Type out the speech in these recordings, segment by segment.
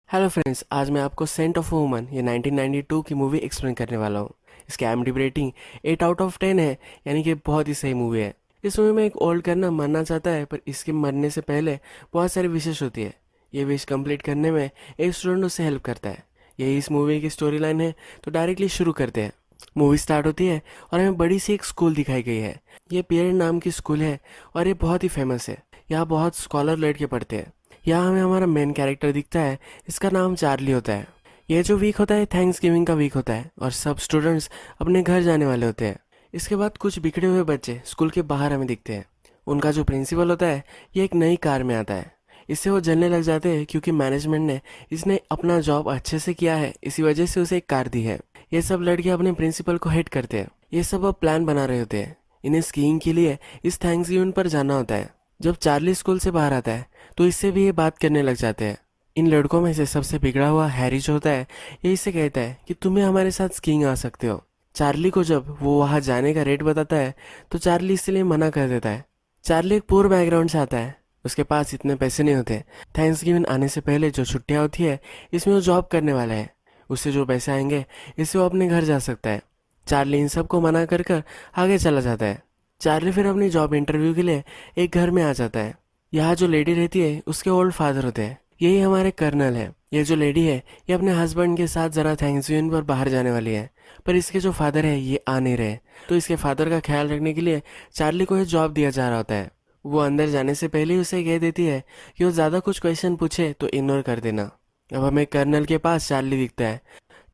Hello friends, आज मैं आपको सेंट ऑफ वुमन ये 1992 की मूवी एक्सप्लेन करने वाला हूँ। इसकी IMDb रेटिंग 8 आउट ऑफ 10 है, यानी कि बहुत ही सही मूवी है। इस मूवी में एक ओल्ड करना मरना चाहता है, पर इसके मरने से पहले बहुत सारी विशेष होती है। ये विश कंप्लीट करने में एक स्टूडेंट उससे हेल्प करता है। यही इस मूवी की स्टोरी लाइन है, तो डायरेक्टली शुरू करते हैं। मूवी स्टार्ट होती है और हमें बड़ी सी एक स्कूल दिखाई गई है। ये पियर नाम की स्कूल है और ये बहुत ही फेमस है। यहाँ बहुत स्कॉलर लड़के पढ़ते हैं। यहाँ हमें हमारा मेन कैरेक्टर दिखता है, इसका नाम चार्ली होता है। ये जो वीक होता है थैंक्स गिविंग का वीक होता है और सब स्टूडेंट्स अपने घर जाने वाले होते हैं। इसके बाद कुछ बिगड़े हुए बच्चे स्कूल के बाहर हमें दिखते हैं। उनका जो प्रिंसिपल होता है ये एक नई कार में आता है। इससे वो जलने लग जाते हैं क्योंकि मैनेजमेंट ने इसने अपना जॉब अच्छे से किया है, इसी वजह से उसे एक कार दी है। ये सब लड़के अपने प्रिंसिपल को हेट करते हैं। ये सब अब प्लान बना रहे होते हैं। इन्हें स्कीइंग के लिए इस थैंक्स गिविंग पर जाना होता है। जब चार्ली स्कूल से बाहर आता है तो इससे भी ये बात करने लग जाते हैं। इन लड़कों में से सबसे बिगड़ा हुआ हैरी जो होता है ये इससे कहता है कि तुम्हें हमारे साथ स्कीइंग आ सकते हो। चार्ली को जब वो वहाँ जाने का रेट बताता है तो चार्ली इसलिए मना कर देता है। चार्ली एक पुअर बैकग्राउंड से आता है, उसके पास इतने पैसे नहीं होते। थैंक्स गिविंग आने से पहले जो छुट्टियाँ होती है इसमें वो जॉब करने वाला है। उससे जो पैसे आएंगे इससे वो अपने घर जा सकता है। चार्ली इन सबको मना कर कर आगे चला जाता है। चार्ली फिर अपनी जॉब इंटरव्यू के लिए एक घर में आ जाता है। यहाँ जो लेडी रहती है उसके ओल्ड फादर होते हैं। यही हमारे कर्नल है। ये जो लेडी है ये अपने हस्बैंड के साथ जरा थैंक्सगिविंग पर बाहर जाने वाली है, पर इसके जो फादर है ये आ नहीं रहे। तो इसके फादर का ख्याल रखने के लिए चार्ली को ये जॉब दिया जा रहा होता है। वो अंदर जाने से पहले ही उसे कह देती है कि वो ज़्यादा कुछ क्वेश्चन पूछे तो इग्नोर कर देना। अब हमें कर्नल के पास चार्ली दिखता है।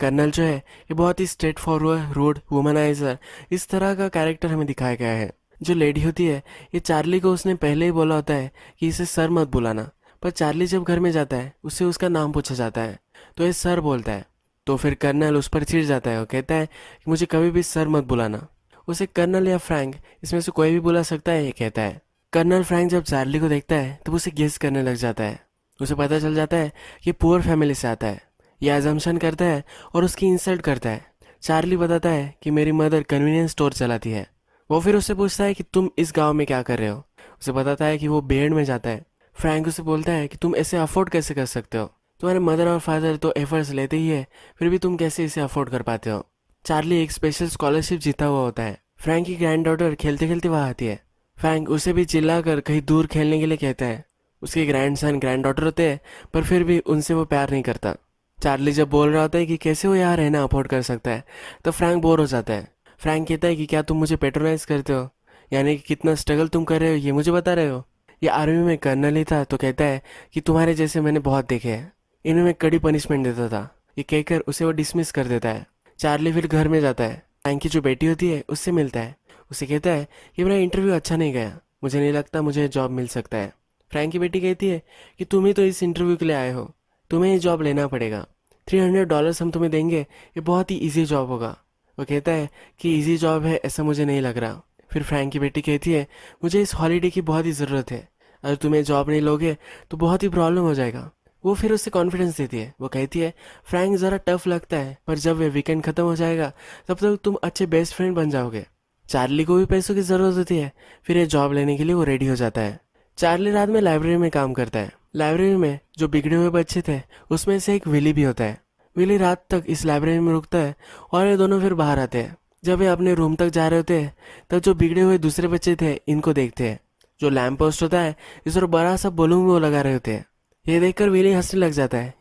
कर्नल जो है ये बहुत ही स्ट्रेट फॉरवर्ड, रूड, वुमनाइजर, इस तरह का कैरेक्टर हमें दिखाया गया है। जो लेडी होती है ये चार्ली को उसने पहले ही बोला होता है कि इसे सर मत बुलाना, पर चार्ली जब घर में जाता है उससे उसका नाम पूछा जाता है तो ये सर बोलता है। तो फिर कर्नल उस पर चिढ़ जाता है और कहता है कि मुझे कभी भी सर मत बुलाना। उसे कर्नल या फ्रैंक इसमें से कोई भी बुला सकता है, ये कहता है। कर्नल फ्रैंक जब चार्ली को देखता है तब उसे गेस करने लग जाता है। उसे पता चल जाता है कि पुअर फैमिली से आता है। यह अजम्पशन करता है और उसकी इंसल्ट करता है। चार्ली बताता है कि मेरी मदर कन्वीनियंस स्टोर चलाती है। वो फिर उससे पूछता है कि तुम इस गांव में क्या कर रहे हो। उसे बताता है कि वो बेड़ में जाता है। फ्रैंक उसे बोलता है कि तुम ऐसे अफोर्ड कैसे कर सकते हो, तुम्हारे मदर और फादर तो एफर्ट्स लेते ही है, फिर भी तुम कैसे इसे अफोर्ड कर पाते हो। चार्ली एक स्पेशल स्कॉलरशिप जीता हुआ होता है। फ्रैंक की ग्रैंड डॉटर खेलते खेलते वहाँ आती है। फ्रैंक उसे भी चिल्लाकर कहीं दूर खेलने के लिए कहता है। उसके ग्रैंड सन ग्रैंड डॉटर होते हैं, पर फिर भी उनसे वो प्यार नहीं करता। चार्ली जब बोल रहा होता है कि कैसे वो यहाँ रहना अफोर्ड कर सकता है, तो फ्रैंक बोर हो जाता है। फ्रैंक कहता है कि क्या तुम मुझे पेट्रोनाइज करते हो, यानी कि कितना स्ट्रगल तुम कर रहे हो ये मुझे बता रहे हो। ये आर्मी में कर्नल ही था, तो कहता है कि तुम्हारे जैसे मैंने बहुत देखे हैं, इन्हें मैं कड़ी पनिशमेंट देता था। ये कहकर उसे वो डिसमिस कर देता है। चार्ली फिर घर में जाता है। फ्रैंक की जो बेटी होती है उससे मिलता है। उसे कहता है कि मेरा इंटरव्यू अच्छा नहीं गया, मुझे नहीं लगता मुझे जॉब मिल सकता है। फ्रैंक की बेटी कहती है कि तुम ही तो इस इंटरव्यू के लिए आए हो, तुम्हें ये जॉब लेना पड़ेगा। $300 हम तुम्हें देंगे, ये बहुत ही ईजी जॉब होगा। वो कहता है कि ईजी जॉब है ऐसा मुझे नहीं लग रहा। फिर फ्रैंक की बेटी कहती है मुझे इस हॉलीडे की बहुत ही ज़रूरत है, अगर तुम्हें जॉब नहीं लोगे तो बहुत ही प्रॉब्लम हो जाएगा। वो फिर उससे कॉन्फिडेंस देती है। वो कहती है फ्रैंक ज़रा टफ लगता है, पर जब वे वीकेंड ख़त्म हो जाएगा तब तक तुम अच्छे बेस्ट फ्रेंड बन जाओगे। चार्ली को भी पैसों की ज़रूरत होती है, फिर ये जॉब लेने के लिए वो रेडी हो जाता है। चार्ली रात में लाइब्रेरी में काम करता है। लाइब्रेरी में जो बिगड़े हुए बच्चे थे उसमें से एक विली भी होता है। विली रात तक इस लाइब्रेरी में रुकता है और ये दोनों फिर बाहर आते हैं। जब वे अपने रूम तक जा रहे होते हैं तब जो बिगड़े हुए दूसरे बच्चे थे इनको देखते हैं। जो लैम्प पोस्ट होता है इस पर बड़ा सा बलून वो लगा रहे होते हैं। ये देखकर विली हंसने लग जाता है।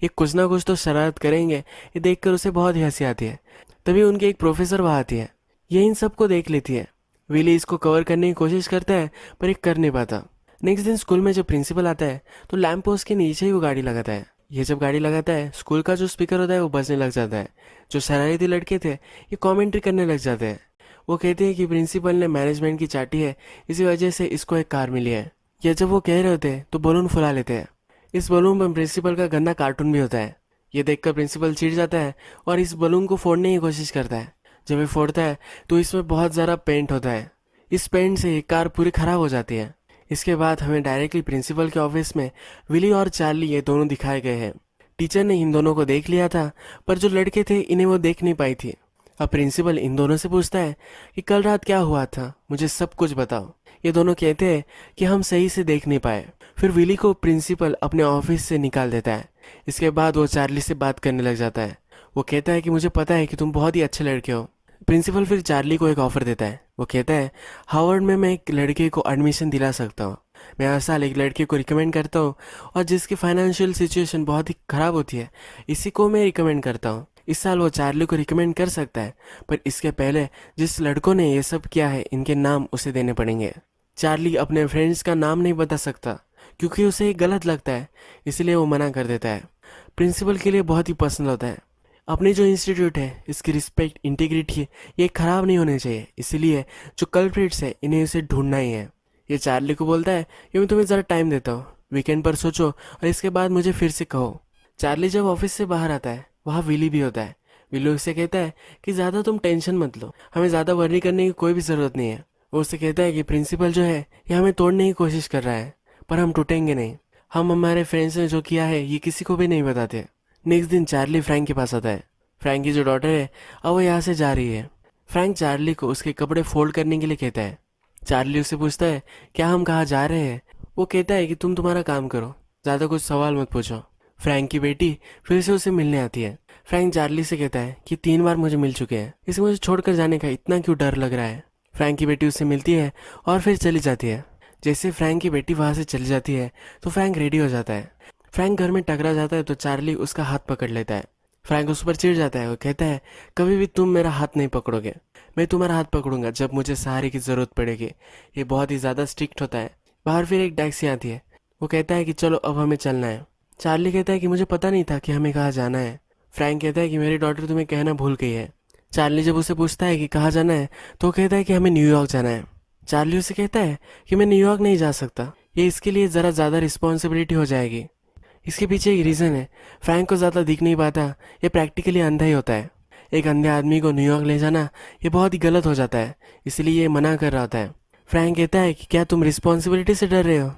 ये कुछ ना कुछ तो शरारत करेंगे, ये देखकर उसे बहुत ही हंसी आती है। तभी उनकी एक प्रोफेसर वहाँ आती है। ये इन सबको देख लेती है। विली इसको कवर करने की कोशिश करता है, पर ये कर नहीं पाता। नेक्स्ट दिन स्कूल में जब प्रिंसिपल आता है तो लैम्प पोस्ट के नीचे ही वो गाड़ी लगाता है। ये जब गाड़ी लगाता है स्कूल का जो स्पीकर होता है वो बजने लग जाता है। जो शरारती लड़के थे ये कमेंट्री करने लग जाते हैं। वो कहते हैं कि प्रिंसिपल ने मैनेजमेंट की चाटी है, इसी वजह से इसको एक कार मिली है। ये जब वो कह रहे होते हैं तो बलून फुला लेते हैं। इस बलून पर प्रिंसिपल का गंदा कार्टून भी होता है। ये देखकर प्रिंसिपल चिढ़ जाता है और इस बलून को फोड़ने की कोशिश करता है। जब ये फोड़ता है तो इसमें बहुत ज़्यादा पेंट होता है। इस पेंट से ये कार पूरी खराब हो जाती है। इसके बाद हमें डायरेक्टली प्रिंसिपल के ऑफिस में विली और चार्ली ये दोनों दिखाए गए हैं। टीचर ने इन दोनों को देख लिया था, पर जो लड़के थे इन्हें वो देख नहीं पाई थी। अब प्रिंसिपल इन दोनों से पूछता है कि कल रात क्या हुआ था, मुझे सब कुछ बताओ। ये दोनों कहते हैं कि हम सही से देख नहीं पाए। फिर विली को प्रिंसिपल अपने ऑफिस से निकाल देता है। इसके बाद वो चार्ली से बात करने लग जाता है। वो कहता है कि मुझे पता है कि तुम बहुत ही अच्छे लड़के हो। प्रिंसिपल फिर चार्ली को एक ऑफर देता है। वो कहता है हार्वर्ड में मैं एक लड़के को एडमिशन दिला सकता हूँ। मैं हर साल एक लड़के को रिकमेंड करता हूँ और जिसकी फाइनेंशियल सिचुएशन बहुत ही ख़राब होती है इसी को मैं रिकमेंड करता हूँ। इस साल वो चार्ली को रिकमेंड कर सकता है, पर इसके पहले जिस लड़कों ने ये सब किया है इनके नाम उसे देने पड़ेंगे। चार्ली अपने फ्रेंड्स का नाम नहीं बता सकता क्योंकि उसे ये गलत लगता है, इसलिए वो मना कर देता है। प्रिंसिपल के लिए बहुत ही पसंद होता है। अपनी जो इंस्टीट्यूट है इसकी रिस्पेक्ट इंटीग्रिटी ये खराब नहीं होने चाहिए, इसलिए जो कल्प्रिट्स है इन्हें इसे ढूंढना ही है। ये चार्ली को बोलता है कि मैं तुम्हें ज़रा टाइम देता हूँ, वीकेंड पर सोचो और इसके बाद मुझे फिर से कहो। चार्ली जब ऑफिस से बाहर आता है वहाँ विली भी होता है। विली उससे कहता है कि ज़्यादा तुम टेंशन मत लो, हमें ज़्यादा वर्री करने की कोई भी ज़रूरत नहीं है। वो उससे कहता है कि प्रिंसिपल जो है ये हमें तोड़ने की कोशिश कर रहा है, पर हम टूटेंगे नहीं। हम हमारे फ्रेंड्स ने जो किया है ये किसी को भी नहीं बताते। नेक्स्ट दिन चार्ली फ्रैंक के पास आता है। फ्रैंक की जो डॉटर है अब वो यहाँ से जा रही है। फ्रैंक चार्ली को उसके कपड़े फोल्ड करने के लिए कहता है। चार्ली उससे पूछता है क्या हम कहाँ जा रहे हैं। वो कहता है कि तुम तुम्हारा काम करो, ज़्यादा कुछ सवाल मत पूछो। फ्रैंक की बेटी फिर से उसे मिलने आती है। फ्रैंक चार्ली से कहता है कि 3 बार मुझे मिल चुके हैं, इसे मुझे छोड़कर जाने का इतना क्यों डर लग रहा है। फ्रैंक की बेटी उससे मिलती है और फिर चली जाती है। जैसे फ्रैंक की बेटी वहाँ से चली जाती है तो फ्रैंक रेडी हो जाता है। फ्रैंक घर में टकरा जाता है तो चार्ली उसका हाथ पकड़ लेता है। फ्रैंक उस पर चिढ़ जाता है। वो कहता है कभी भी तुम मेरा हाथ नहीं पकड़ोगे, मैं तुम्हारा हाथ पकड़ूंगा जब मुझे सहारे की ज़रूरत पड़ेगी। ये बहुत ही ज़्यादा स्ट्रिक्ट होता है। बाहर फिर एक टैक्सी आती है। वो कहता है कि चलो अब हमें चलना है। चार्ली कहता है कि मुझे पता नहीं था कि हमें कहाँ जाना है। फ्रैंक कहता है कि मेरी डॉटर तुम्हें कहना भूल गई है। चार्ली जब उसे पूछता है कि कहाँ जाना है तो वो कहता है कि हमें न्यूयॉर्क जाना है। चार्ली उसे कहता है कि मैं न्यूयॉर्क नहीं जा सकता, ये इसके लिए ज़रा ज़्यादा रिस्पॉन्सिबिलिटी हो जाएगी। इसके पीछे एक रीज़न है। फ्रैंक को ज़्यादा दिख नहीं पाता, ये प्रैक्टिकली अंधा ही होता है। एक अंधे आदमी को न्यूयॉर्क ले जाना ये बहुत ही गलत हो जाता है, इसलिए ये मना कर रहा होता है। फ्रैंक कहता है कि क्या तुम रिस्पॉन्सिबिलिटी से डर रहे हो।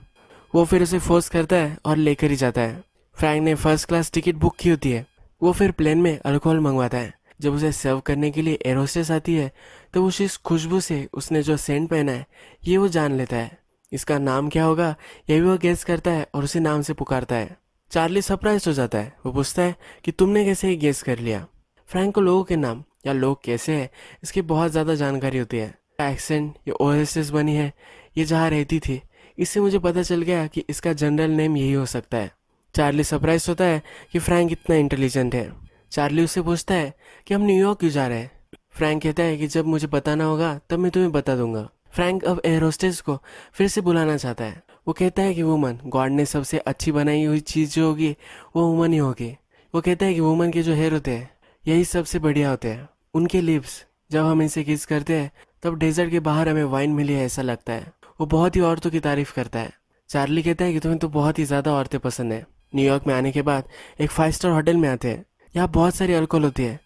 वो फिर उसे फोर्स करता है और लेकर ही जाता है। फ्रैंक ने फर्स्ट क्लास टिकट बुक की होती है। वो फिर प्लेन में अल्कोहल मंगवाता है। जब उसे सर्व करने के लिए एयर होस्टेस आती है तो उस खुशबू से उसने जो सेंट पहना है ये वो जान लेता है। इसका नाम क्या होगा ये भी वो गेस करता है और उसे नाम से पुकारता है। चार्ली सरप्राइज हो जाता है। वो पूछता है कि तुमने कैसे ये गेस कर लिया। फ्रैंक को लोगों के नाम या लोग कैसे हैं इसकी बहुत ज़्यादा जानकारी होती है। एक्सेंट ये ओएसएस बनी है, ये जहाँ रहती थी, इससे मुझे पता चल गया कि इसका जनरल नेम यही हो सकता है। चार्ली सरप्राइज होता है कि फ्रैंक इतना इंटेलिजेंट है। चार्ली उससे पूछता है कि हम न्यूयॉर्क क्यों जा रहे हैं। फ्रैंक कहता है कि जब मुझे बताना होगा तब मैं तुम्हें बता दूंगा। फ्रैंक अब एयर होस्टेस को फिर से बुलाना चाहता है। वो कहता है कि वुमन, गॉड ने सबसे अच्छी बनाई हुई चीज़ जो होगी वो वुमन ही होगी। वो कहता है कि वुमन के जो हेयर होते हैं यही सबसे बढ़िया होते हैं। उनके लिप्स, जब हम इनसे किस करते हैं तब डेजर्ट के बाहर हमें वाइन मिली है ऐसा लगता है। वो बहुत ही औरतों की तारीफ करता है। चार्ली कहता है कि तुम्हें तो बहुत ही ज़्यादा औरतें पसंद है। न्यूयॉर्क में आने के बाद एक 5 स्टार होटल में आते हैं। यहाँ बहुत सारी अल्कोहल होती है।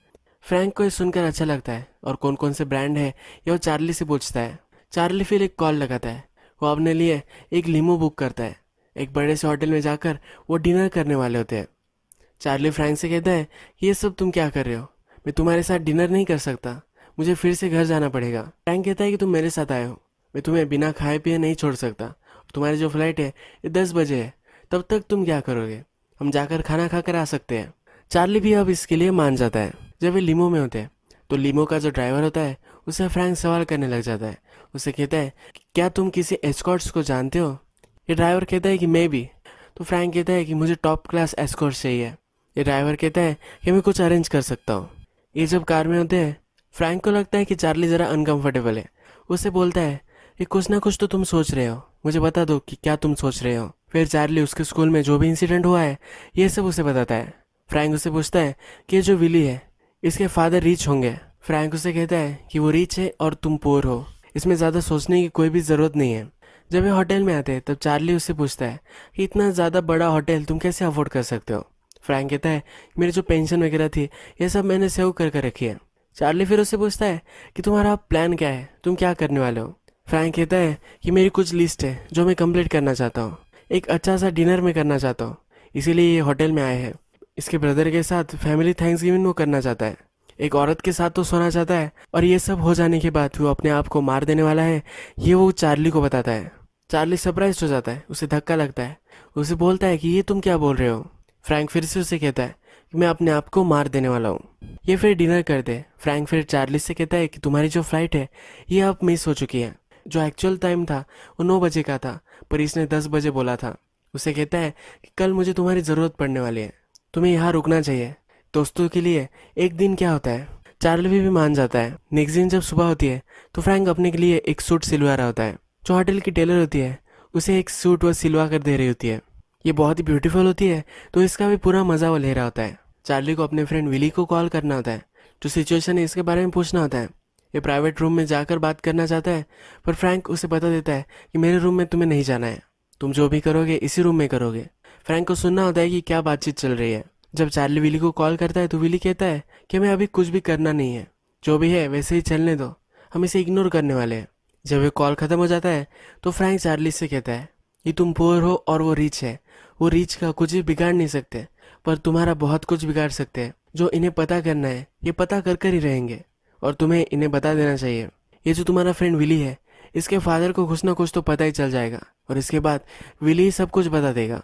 फ्रैंक को ये सुनकर अच्छा लगता है और कौन कौन से ब्रांड है ये वो चार्ली से पूछता है। चार्ली फिर एक कॉल लगाता है। वो अपने लिए एक लिमो बुक करता है। एक बड़े से होटल में जाकर वो डिनर करने वाले होते हैं। चार्ली फ्रैंक से कहता है कि ये सब तुम क्या कर रहे हो, मैं तुम्हारे साथ डिनर नहीं कर सकता, मुझे फिर से घर जाना पड़ेगा। फ्रैंक कहता है कि तुम मेरे साथ आए हो, मैं तुम्हें बिना खाए पिए नहीं छोड़ सकता। तुम्हारी जो फ्लाइट है ये 10 बजे है, तब तक तुम क्या करोगे, हम जाकर खाना खाकर आ सकते हैं। चार्ली भी अब इसके लिए मान जाता है। जब वे लिमो में होते हैं तो लिमो का जो ड्राइवर होता है उसे फ्रैंक सवाल करने लग जाता है। उसे कहता है क्या तुम किसी एस्कॉर्ट्स को जानते हो। ये ड्राइवर कहता है कि मैं भी। तो फ्रैंक कहता है कि मुझे टॉप क्लास एस्कॉर्ट्स चाहिए। ये ड्राइवर कहता है कि मैं कुछ अरेंज कर सकता हूँ। ये जब कार में होते हैं फ्रैंक को लगता है कि चार्ली ज़रा अनकंफर्टेबल है। उससे बोलता है कि कुछ ना कुछ तो तुम सोच रहे हो, मुझे बता दो कि क्या तुम सोच रहे हो। फिर चार्ली उसके स्कूल में जो भी इंसिडेंट हुआ है ये सब उसे बताता है। फ्रैंक उसे पूछता है कि ये जो विली है इसके फादर रिच होंगे। फ्रैंक उसे कहता है कि वो रिच है और तुम पुअर हो, इसमें ज़्यादा सोचने की कोई भी ज़रूरत नहीं है। जब ये होटल में आते हैं तब चार्ली उससे पूछता है कि इतना ज़्यादा बड़ा होटल तुम कैसे अफोर्ड कर सकते हो। फ्रैंक कहता है मेरी जो पेंशन वगैरह थी ये सब मैंने सेव कर रखी है। चार्ली फिर उससे पूछता है कि तुम्हारा प्लान क्या है, तुम क्या करने वाले हो। फ्रैंक कहता है कि मेरी कुछ लिस्ट है जो मैं कंप्लीट करना चाहता हूँ। एक अच्छा सा डिनर में करना चाहता हूँ, इसीलिए ये होटल में आए हैं। इसके ब्रदर के साथ फैमिली थैंक्सगिविंग वो करना चाहता है। एक औरत के साथ तो सोना चाहता है और ये सब हो जाने के बाद वो अपने आप को मार देने वाला है, ये वो चार्ली को बताता है। चार्ली सरप्राइज हो जाता है, उसे धक्का लगता है। उसे बोलता है कि ये तुम क्या बोल रहे हो। फ्रैंक फिर से उसे कहता है कि मैं अपने आप को मार देने वाला हूँ। ये फिर डिनर करते हैं। फ्रैंक फिर चार्ली से कहता है कि तुम्हारी जो फ्लाइट है ये अब मिस हो चुकी है। जो एक्चुअल टाइम था वो 9 बजे का था, पर इसने 10 बजे बोला था। उसे कहता है कि कल मुझे तुम्हारी ज़रूरत पड़ने वाली है, तुम्हें यहाँ रुकना चाहिए। दोस्तों के लिए एक दिन क्या होता है। चार्ली भी मान जाता है। नेक्स्ट दिन जब सुबह होती है तो फ्रैंक अपने के लिए एक सूट सिलवा रहा होता है। जो होटल की टेलर होती है उसे एक सूट वो सिलवा कर दे रही होती है। ये बहुत ही ब्यूटीफुल होती है, तो इसका भी पूरा मजा वो ले रहा होता है। चार्ली को अपने फ्रेंड विली को कॉल करना होता है। जो सिचुएशन है इसके बारे में पूछना होता है। ये प्राइवेट रूम में जाकर बात करना चाहता है, पर फ्रैंक उसे बता देता है कि मेरे रूम में तुम्हें नहीं जाना है, तुम जो भी करोगे इसी रूम में करोगे। फ्रैंक को सुनना होता है कि क्या बातचीत चल रही है। जब चार्ली विली को कॉल करता है तो विली कहता है कि हमें अभी कुछ भी करना नहीं है, जो भी है वैसे ही चलने दो, हम इसे इग्नोर करने वाले हैं। जब ये कॉल खत्म हो जाता है तो फ्रैंक चार्ली से कहता है कि तुम पुअर हो और वो रिच है। वो रिच का कुछ भी बिगाड़ नहीं सकते, पर तुम्हारा बहुत कुछ बिगाड़ सकते हैं। जो इन्हें पता करना है ये पता कर कर ही रहेंगे, और तुम्हें इन्हें बता देना चाहिए। ये जो तुम्हारा फ्रेंड विली है इसके फादर को कुछ ना कुछ तो पता ही चल जाएगा, और इसके बाद विली ही सब कुछ बता देगा।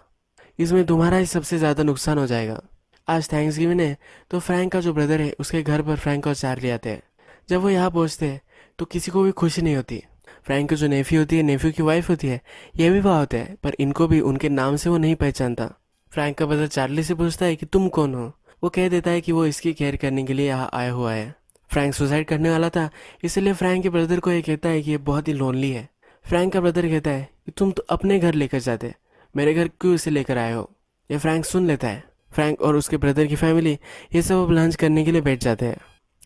इसमें तुम्हारा ही सबसे ज़्यादा नुकसान हो जाएगा। आज थैंक्सगिविंग है तो फ्रैंक का जो ब्रदर है उसके घर पर फ्रैंक और चार्ली आते हैं। जब वो यहाँ पहुँचते हैं तो किसी को भी खुशी नहीं होती। फ्रैंक की जो नेफ्यू होती है, नेफ्यू की वाइफ होती है, ये भी वहाँ होते हैं, पर इनको भी उनके नाम से वो नहीं पहचानता। फ्रैंक का ब्रदर चार्ली से पूछता है कि तुम कौन हो। वो कह देता है कि वो इसकी केयर करने के लिए यहाँ आया हुआ है। फ्रैंक सुसाइड करने वाला था, इसलिए फ्रैंक के ब्रदर को ये कहता है कि ये बहुत ही लोनली है। फ्रैंक का ब्रदर कहता है कि तुम तो अपने घर लेकर जाते, मेरे घर क्यों इसे लेकर आए हो। ये फ्रैंक सुन लेता है। फ्रैंक और उसके ब्रदर की फैमिली ये सब अब लंच करने के लिए बैठ जाते हैं।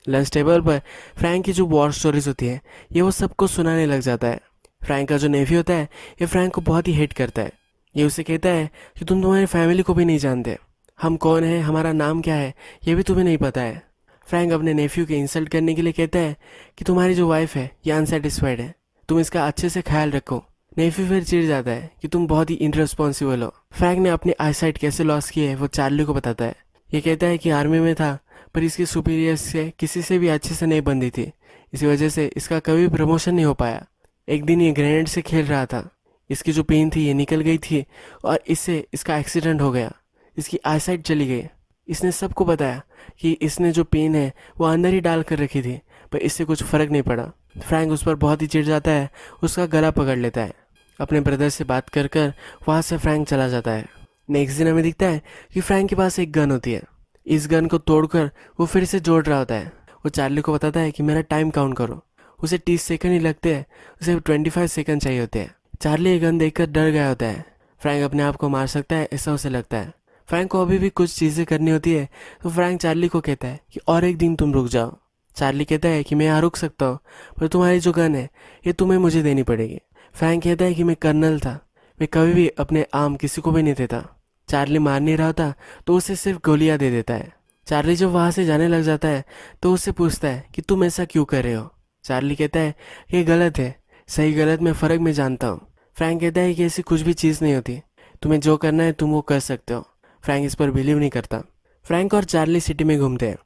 लंच टेबल पर फ्रैंक की जो वॉर स्टोरीज होती है ये वो सबको सुनाने लग जाता है। फ्रैंक का जो नेफ्यू होता है ये फ्रैंक को बहुत ही हेट करता है। ये उसे कहता है कि तुम तुम्हारी फैमिली को भी नहीं जानते, हम कौन है, हमारा नाम क्या है, ये भी तुम्हें नहीं पता है। फ्रैंक अपने नेफ्यू के इंसल्ट करने के लिए कहता है कि तुम्हारी जो वाइफ है ये अनसेटिस्फाइड है, तुम इसका अच्छे से ख्याल रखो। नेफ्यू फिर चिढ़ जाता है कि तुम बहुत ही इनरिस्पॉन्सिबल हो। फ्रैंक ने अपनी आईसाइट कैसे लॉस की है वो चार्ली को बताता है। ये कहता है कि आर्मी में था, पर इसकी सुपीरियर्स से किसी से भी अच्छे से नहीं बनती थी, इसी वजह से इसका कभी प्रमोशन नहीं हो पाया। एक दिन ये ग्रेनेड से खेल रहा था, इसकी जो पेन थी ये निकल गई थी और इससे इसका एक्सीडेंट हो गया, इसकी आईसाइट चली गई। इसने सबको बताया कि इसने जो पेन है वो अंदर ही डाल कर रखी थी, पर इससे कुछ फ़र्क नहीं पड़ा। फ्रैंक उस पर बहुत ही चिढ़ जाता है, उसका गला पकड़ लेता है। अपने ब्रदर से बात कर कर वहाँ से फ्रैंक चला जाता है। नेक्स्ट दिन हमें दिखता है कि फ्रैंक के पास एक गन होती है। इस गन को तोड़कर वो फिर से जोड़ रहा होता है। वो चार्ली को बताता है कि मेरा टाइम काउंट करो। उसे 30 सेकंड ही लगते हैं, उसे 25 सेकंड चाहिए होते हैं। चार्ली ये गन देखकर डर गया होता है। फ्रैंक अपने आप को मार सकता है ऐसा उसे लगता है। फ्रैंक को अभी भी कुछ चीज़ें करनी होती है, तो फ्रैंक चार्ली को कहता है कि और एक दिन तुम रुक जाओ। चार्ली कहता है कि मैं यहाँ रुक सकता हूँ, पर तुम्हारी जो गन है ये तुम्हें मुझे देनी पड़ेगी। फ्रैंक कहता है कि मैं कर्नल था, मैं कभी भी अपने आर्म किसी को भी नहीं देता। चार्ली मार नहीं रहा था तो उसे सिर्फ गोलियां दे देता है। चार्ली जब वहाँ से जाने लग जाता है तो उससे पूछता है कि तुम ऐसा क्यों कर रहे हो। चार्ली कहता है कि ये गलत है, सही गलत में फ़र्क मैं जानता हूँ। फ्रैंक कहता है कि ऐसी कुछ भी चीज़ नहीं होती, तुम्हें जो करना है तुम वो कर सकते हो। फ्रैंक इस पर बिलीव नहीं करता। फ्रैंक और चार्ली सिटी में घूमते हैं।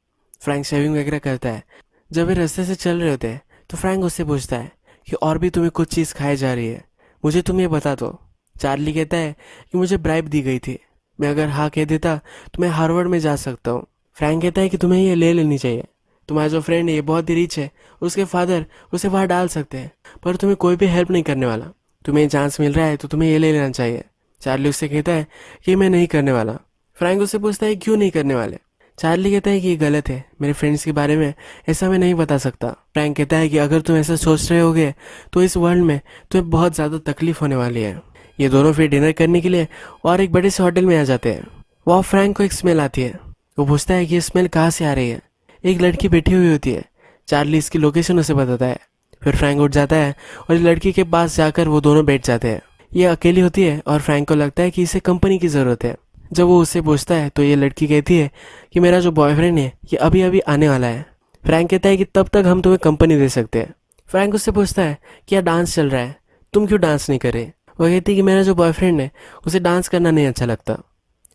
फ्रैंक शेविंग वगैरह करता है। जब वे रास्ते से चल रहे होते हैं तो फ्रैंक उससे पूछता है कि और भी तुम्हें कुछ चीज़ खाई जा रही है, मुझे तुम ये बता दो। चार्ली कहता है कि मुझे ब्राइब दी गई थी, मैं अगर हाँ कह देता तो मैं हार्वर्ड में जा सकता हूँ। फ्रैंक कहता है कि तुम्हें ये ले लेनी चाहिए, तुम्हारा जो फ्रेंड है ये बहुत ही रिच है, उसके फादर उसे वहाँ डाल सकते हैं, पर तुम्हें कोई भी हेल्प नहीं करने वाला। तुम्हें चांस मिल रहा है तो तुम्हें ये ले लेना चाहिए। चार्ली उससे कहता है कि मैं नहीं करने वाला। फ्रैंक उससे पूछता है क्यों नहीं करने वाले। चार्ली कहता है कि ये गलत है, मेरे फ्रेंड्स के बारे में ऐसा मैं नहीं बता सकता। फ्रैंक कहता है कि अगर तुम ऐसा सोच रहे होगे तो इस वर्ल्ड में तुम्हें बहुत ज़्यादा तकलीफ होने वाली है। ये दोनों फिर डिनर करने के लिए और एक बड़े से होटल में आ जाते हैं। वहाँ फ्रैंक को एक स्मेल आती है। वो पूछता है कि ये स्मेल कहाँ से आ रही है। एक लड़की बैठी हुई होती है। चार्ली इसकी लोकेशन उसे बताता है। फिर फ्रैंक उठ जाता है और इस लड़की के पास जाकर वो दोनों बैठ जाते हैं। ये अकेली होती है और फ्रैंक को लगता है कि इसे कंपनी की ज़रूरत है। जब वो उससे पूछता है तो ये लड़की कहती है कि मेरा जो बॉयफ्रेंड है ये अभी अभी आने वाला है। फ्रैंक कहता है कि तब तक हम तुम्हें कंपनी दे सकते हैं। फ्रैंक उससे पूछता है कि यार डांस चल रहा है, तुम क्यों डांस नहीं कर रहे। वो कहती है कि मेरा जो बॉयफ्रेंड है उसे डांस करना नहीं अच्छा लगता।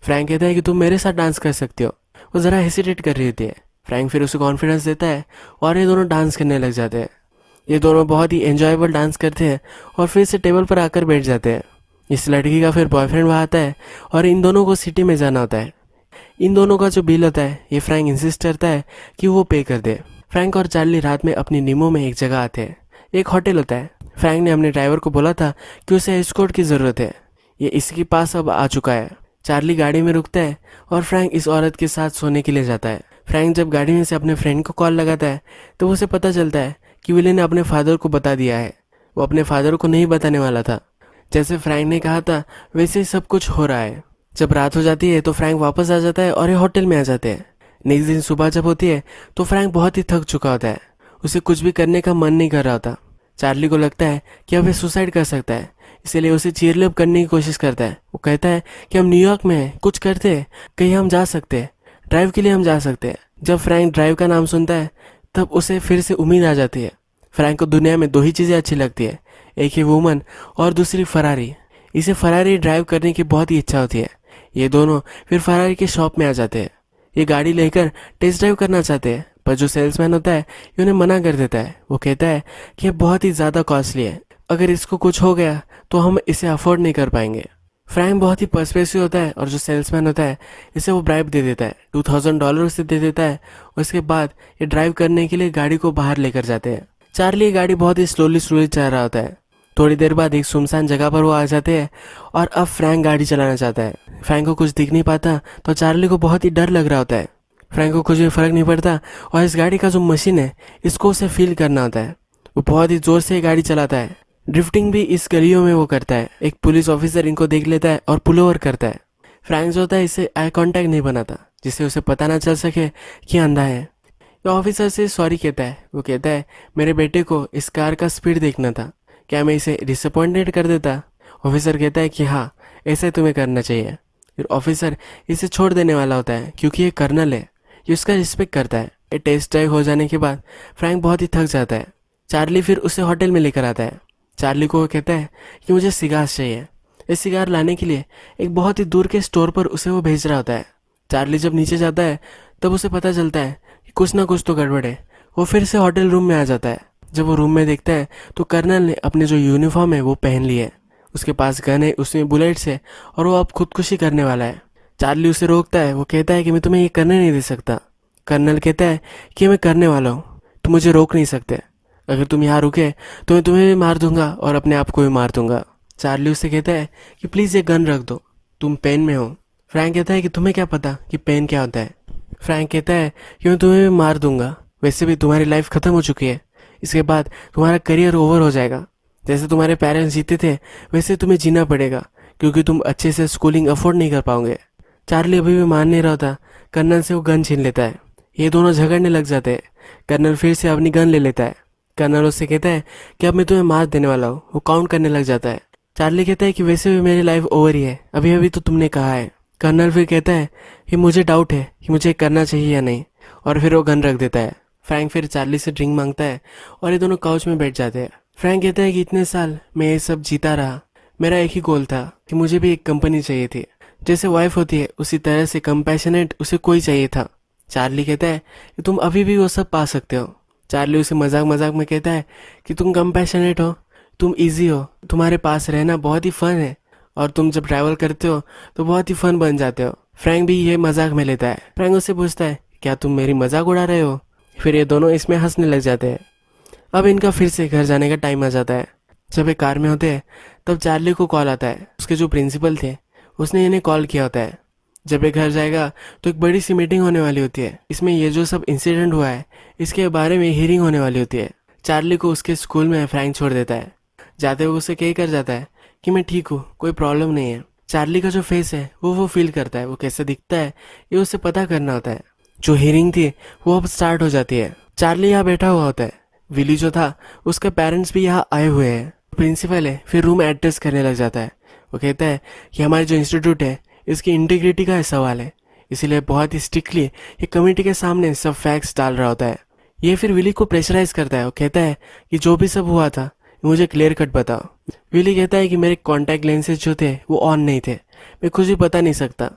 फ्रैंक कहता है कि तुम मेरे साथ डांस कर सकते हो। वो ज़रा हेसिटेट कर रही होती है। फ्रैंक फिर उसे कॉन्फिडेंस देता है और ये दोनों डांस करने लग जाते हैं। ये दोनों बहुत ही एंजॉयबल डांस करते हैं और फिर से टेबल पर आकर बैठ जाते हैं। इस लड़की का फिर बॉयफ्रेंड वहाँ आता है और इन दोनों को सिटी में जाना होता है। इन दोनों का जो बिल होता है ये फ्रैंक इंसिस्ट करता है कि वो पे कर दे। फ्रैंक और चार्ली रात में अपनी नीमो में एक जगह आते हैं। एक होटल होता है। फ्रैंक ने अपने ड्राइवर को बोला था कि उसे एस्कॉर्ट की ज़रूरत है। ये इसके पास अब आ चुका है। चार्ली गाड़ी में रुकता है और फ्रैंक इस औरत के साथ सोने के लिए जाता है। फ्रैंक जब गाड़ी में से अपने फ्रेंड को कॉल लगाता है तो उसे पता चलता है कि विली ने अपने फादर को बता दिया है। वो अपने फादर को नहीं बताने वाला था। जैसे फ्रैंक ने कहा था वैसे ही सब कुछ हो रहा है। जब रात हो जाती है तो फ्रैंक वापस आ जाता है और ये होटल में आ जाते हैं। नेक्स्ट दिन सुबह जब होती है तो फ्रैंक बहुत ही थक चुका होता है। उसे कुछ भी करने का मन नहीं कर रहा होता। चार्ली को लगता है कि अब ये सुसाइड कर सकता है, इसीलिए उसे चीयरअप करने की कोशिश करता है। वो कहता है कि हम न्यूयॉर्क में हैं, कुछ करते हैं, कहीं हम जा सकते हैं, ड्राइव के लिए हम जा सकते हैं। जब फ्रैंक ड्राइव का नाम सुनता है तब उसे फिर से उम्मीद आ जाती है। फ्रैंक को दुनिया में दो ही चीज़ें अच्छी लगती है, एक ही वुमन और दूसरी फरारी। इसे फरारी ड्राइव करने की बहुत ही इच्छा होती है। ये दोनों फिर फरारी के शॉप में आ जाते हैं। ये गाड़ी लेकर टेस्ट ड्राइव करना चाहते हैं, पर जो सेल्समैन होता है ये उन्हें मना कर देता है। वो कहता है कि ये बहुत ही ज़्यादा कॉस्टली है, अगर इसको कुछ हो गया तो हम इसे अफोर्ड नहीं कर पाएंगे। फ्रैंक बहुत ही पर्सपेसिव होता है और जो सेल्समैन होता है इसे वो ब्राइब दे देता है, $2000 उसे दे देता है। उसके बाद ये ड्राइव करने के लिए गाड़ी को बाहर लेकर जाते हैं। चार्ली ये गाड़ी बहुत ही स्लोली स्लोली चला रहा होता है। थोड़ी देर बाद एक सुनसान जगह पर वो आ जाते हैं और अब फ्रैंक गाड़ी चलाना चाहता है। फ्रैंक को कुछ दिख नहीं पाता तो चार्ली को बहुत ही डर लग रहा होता है। फ्रैंक को कुछ भी फर्क नहीं पड़ता और इस गाड़ी का जो मशीन है इसको उसे फील करना होता है। वो बहुत ही जोर से गाड़ी चलाता है। ड्रिफ्टिंग भी इस गलियों में वो करता है। एक पुलिस ऑफिसर इनको देख लेता है और पुल ओवर करता है। फ्रैंक जो होता है इससे आई कांटेक्ट नहीं बनाता, जिससे उसे पता ना चल सके कि अंधा है। ये ऑफिसर से सॉरी कहता है। वो कहता है मेरे बेटे को इस कार का स्पीड देखना था, क्या मैं इसे डिसअपॉइंटेड कर देता? ऑफिसर कहता है कि हाँ, ऐसे तुम्हें करना चाहिए। फिर ऑफिसर इसे छोड़ देने वाला होता है क्योंकि ये कर्नल है, ये उसका रिस्पेक्ट करता है। ये टेस्ट ड्राइव हो जाने के बाद फ्रैंक बहुत ही थक जाता है। चार्ली फिर उसे होटल में लेकर आता है। चार्ली को वो कहता है कि मुझे सिगार चाहिए। ये सिगार लाने के लिए एक बहुत ही दूर के स्टोर पर उसे वो भेज रहा होता है। चार्ली जब नीचे जाता है तब उसे पता चलता है कि कुछ ना कुछ तो गड़बड़ है। वो फिर से होटल रूम में आ जाता है। जब वो रूम में देखता है तो कर्नल ने अपने जो यूनिफॉर्म है वो पहन ली है। उसके पास गन है, उसमें बुलेट्स है और वो अब खुदकुशी करने वाला है। चार्ली उसे रोकता है। वो कहता है कि मैं तुम्हें ये करने नहीं दे सकता। कर्नल कहता है कि मैं करने वाला हूँ, तुम मुझे रोक नहीं सकते। अगर तुम यहाँ रुके तो मैं तुम्हें भी मार दूंगा और अपने आप को भी मार दूंगा। चार्ली उससे कहता है कि प्लीज़ ये गन रख दो, तुम पेन में हो। फ्रैंक कहता है कि तुम्हें क्या पता कि पेन क्या होता है। फ्रैंक कहता है कि मैं तुम्हें भी मार दूंगा, वैसे भी तुम्हारी लाइफ ख़त्म हो चुकी है, इसके बाद तुम्हारा करियर ओवर हो जाएगा। जैसे तुम्हारे पेरेंट्स जीते थे वैसे तुम्हें जीना पड़ेगा, क्योंकि तुम अच्छे से स्कूलिंग अफोर्ड नहीं कर पाओगे। चार्ली अभी भी मान नहीं रहा होता। कर्नल से वो गन छीन लेता है। ये दोनों झगड़ने लग जाते हैं। कर्नल फिर से अपनी गन ले लेता है। कर्नल उससे कहता है कि अब मैं तुम्हें मार देने वाला हूँ। वो काउंट करने लग जाता है। चार्ली कहता है कि वैसे भी मेरी लाइफ ओवर ही है, अभी अभी तो तुमने कहा है। कर्नल फिर कहता है कि मुझे डाउट है कि मुझे करना चाहिए या नहीं, और फिर वो गन रख देता है। फ्रैंक फिर चार्ली से ड्रिंक मांगता है और ये दोनों काउच में बैठ जाते हैं। फ्रैंक कहता है कि इतने साल मैं ये सब जीता रहा, मेरा एक ही गोल था कि मुझे भी एक कंपनी चाहिए थी, जैसे वाइफ होती है उसी तरह से कंपैशनेट उसे कोई चाहिए था। चार्ली कहता है कि तुम अभी भी वो सब पा सकते हो। चार्ली उसे मजाक मजाक में कहता है कि तुम कंपैशनेट हो, तुम इजी हो, तुम्हारे पास रहना बहुत ही फन है, और तुम जब ट्रैवल करते हो तो बहुत ही फन बन जाते हो। फ्रैंक भी ये मजाक में लेता है। फ्रैंक उससे पूछता है क्या तुम मेरी मजाक उड़ा रहे हो? फिर ये दोनों इसमें हंसने लग जाते हैं। अब इनका फिर से घर जाने का टाइम आ जाता है। जब ये कार में होते हैं तब चार्ली को कॉल आता है। उसके जो प्रिंसिपल थे उसने इन्हें कॉल किया होता है। जब ये घर जाएगा तो एक बड़ी सी मीटिंग होने वाली होती है। इसमें ये जो सब इंसिडेंट हुआ है इसके बारे में हियरिंग होने वाली होती है। चार्ली को उसके स्कूल में फ्रैंक छोड़ देता है। जाते हुए उसे कह कर जाता है कि मैं ठीक हूँ, कोई प्रॉब्लम नहीं है। चार्ली का जो फेस है वो फील करता है, वो कैसे दिखता है ये उसे पता करना होता है। जो हियरिंग थी वो अब स्टार्ट हो जाती है। चार्ली यहाँ बैठा हुआ होता है। विली जो था उसके पेरेंट्स भी यहाँ आए हुए हैं। प्रिंसिपल है फिर रूम एड्रेस करने लग जाता है। वो कहता है कि हमारे जो इंस्टीट्यूट है इसकी इंटीग्रिटी का सवाल है, इसीलिए बहुत ही स्ट्रिक्टली ये कमेटी के सामने सब फैक्ट्स डाल रहा होता है। ये फिर विली को प्रेशराइज करता है। वो कहता है कि जो भी सब हुआ था मुझे क्लियर कट बताओ। विली कहता है कि मेरे कॉन्टैक्ट लेंसेज जो थे वो ऑन नहीं थे, मैं कुछ भी बता नहीं सकता।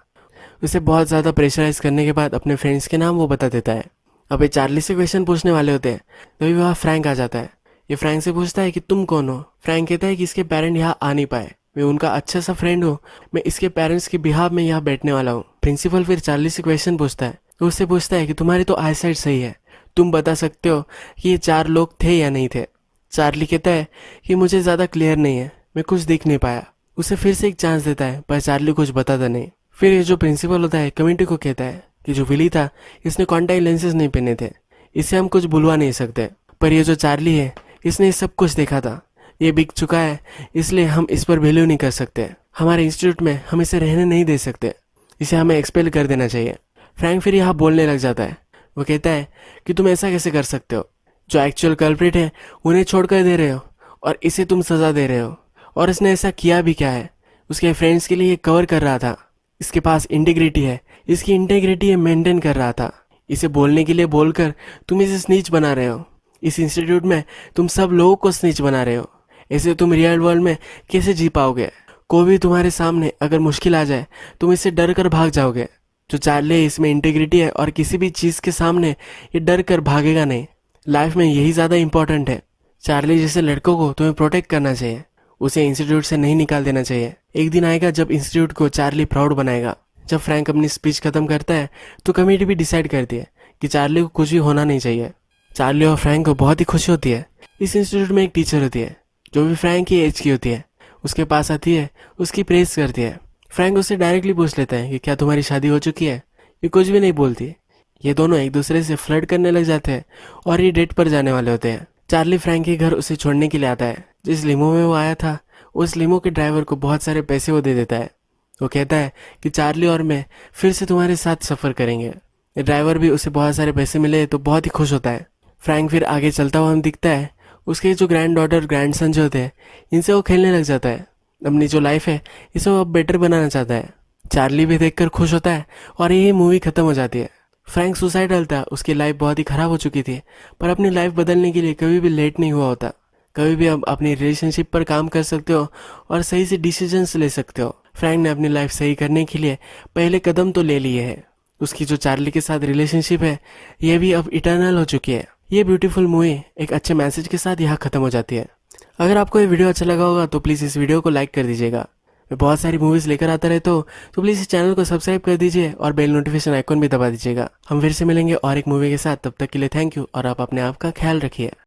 उसे बहुत ज़्यादा प्रेशराइज करने के बाद अपने फ्रेंड्स के नाम वो बता देता है। अब ये चार्ली से क्वेश्चन पूछने वाले होते हैं तभी वहाँ फ्रैंक आ जाता है। ये फ्रैंक से पूछता है कि तुम कौन हो? फ्रैंक कहता है कि इसके पेरेंट यहाँ आ नहीं पाए, मैं उनका अच्छा सा फ्रेंड हूँ, मैं इसके पेरेंट्स के बिहाफ में यहाँ बैठने वाला हूँ। प्रिंसिपल फिर चार्ली से क्वेश्चन पूछता है, तो उससे पूछता है कि तुम्हारी तो आईसाइट सही है, तुम बता सकते हो कि ये 4 लोग थे या नहीं थे। चार्ली कहता है कि मुझे ज़्यादा क्लियर नहीं है, मैं कुछ देख नहीं पाया। उसे फिर से एक चांस देता है पर चार्ली कुछ बताता नहीं। फिर ये जो प्रिंसिपल होता है कमेटी को कहता है कि जो विली था इसने कॉन्टैक्ट लेंसेज नहीं पहने थे, इसे हम कुछ बुलवा नहीं सकते। पर ये जो चार्ली है इसने सब कुछ देखा था, ये बिक चुका है, इसलिए हम इस पर वैल्यू नहीं कर सकते। हमारे इंस्टीट्यूट में हम इसे रहने नहीं दे सकते, इसे हमें एक्सपेल कर देना चाहिए। फ्रैंक फिर यहाँ बोलने लग जाता है। वो कहता है कि तुम ऐसा कैसे कर सकते हो, जो एक्चुअल कल्प्रिट है उन्हें छोड़कर दे रहे हो और इसे तुम सज़ा दे रहे हो। और इसने ऐसा किया भी क्या है, उसके फ्रेंड्स के लिए कवर कर रहा था। इसके पास इंटीग्रिटी है, इसकी इंटीग्रिटी मेंटेन कर रहा था। इसे बोलने के लिए बोलकर तुम इसे स्नीच बना रहे हो। इस इंस्टीट्यूट में तुम सब लोगों को स्नीच बना रहे हो। ऐसे तुम रियल वर्ल्ड में कैसे जी पाओगे? कोई भी तुम्हारे सामने अगर मुश्किल आ जाए तुम इससे डर कर भाग जाओगे। जो चार्ली है इसमें इंटीग्रिटी है और किसी भी चीज़ के सामने ये डर कर भागेगा नहीं। लाइफ में यही ज़्यादा इंपॉर्टेंट है। चार्ली जैसे लड़कों को तुम्हें प्रोटेक्ट करना चाहिए, उसे इंस्टीट्यूट से नहीं निकाल देना चाहिए। एक दिन आएगा जब इंस्टीट्यूट को चार्ली प्राउड बनाएगा। जब फ्रैंक अपनी स्पीच खत्म करता है तो कमेटी भी डिसाइड करती है कि चार्ली को कुछ भी होना नहीं चाहिए। चार्ली और फ्रैंक को बहुत ही खुशी होती है। इस इंस्टीट्यूट में एक टीचर होती है जो भी फ्रैंक की एज की होती है। उसके पास आती है, उसकी प्रेस करती है। फ्रैंक उससे डायरेक्टली पूछ लेता है कि क्या तुम्हारी शादी हो चुकी है। ये कुछ भी नहीं बोलती। ये दोनों एक दूसरे से फ्लर्ट करने लग जाते हैं और ये डेट पर जाने वाले होते हैं। चार्ली फ्रैंक के घर उसे छोड़ने के लिए आता है। जिस लिमो में वो आया था उस लिमो के ड्राइवर को बहुत सारे पैसे वो दे देता है। वो कहता है कि चार्ली और मैं फिर से तुम्हारे साथ सफ़र करेंगे। ड्राइवर भी उसे बहुत सारे पैसे मिले तो बहुत ही खुश होता है। फ्रैंक फिर आगे चलता हुआ हम दिखता है। उसके जो ग्रैंड डॉटर ग्रैंड सन जो होते हैं इनसे वो खेलने लग जाता है। अपनी जो लाइफ है इसे वो अब बेटर बनाना चाहता है। चार्ली भी देखकर खुश होता है और यही मूवी खत्म हो जाती है। फ्रैंक सुसाइडल था, उसकी लाइफ बहुत ही ख़राब हो चुकी थी, पर अपनी लाइफ बदलने के लिए कभी भी लेट नहीं हुआ होता। कभी भी अब अपनी रिलेशनशिप पर काम कर सकते हो और सही से डिसीजंस ले सकते हो। फ्रैंक ने अपनी लाइफ सही करने के लिए पहले कदम तो ले लिए हैं। उसकी जो चार्ली के साथ रिलेशनशिप है यह भी अब इटर्नल हो चुकी है। ये ब्यूटीफुल मूवी एक अच्छे मैसेज के साथ यहाँ खत्म हो जाती है। अगर आपको ये वीडियो अच्छा लगा होगा तो प्लीज़ इस वीडियो को लाइक कर दीजिएगा। मैं बहुत सारी मूवीज़ लेकर आता रहता हूँ, तो प्लीज़ इस चैनल को सब्सक्राइब कर दीजिए और बेल नोटिफिकेशन आइकॉन भी दबा दीजिएगा। हम फिर से मिलेंगे और एक मूवी के साथ। तब तक के लिए थैंक यू और आप अपने आप का ख्याल रखिए।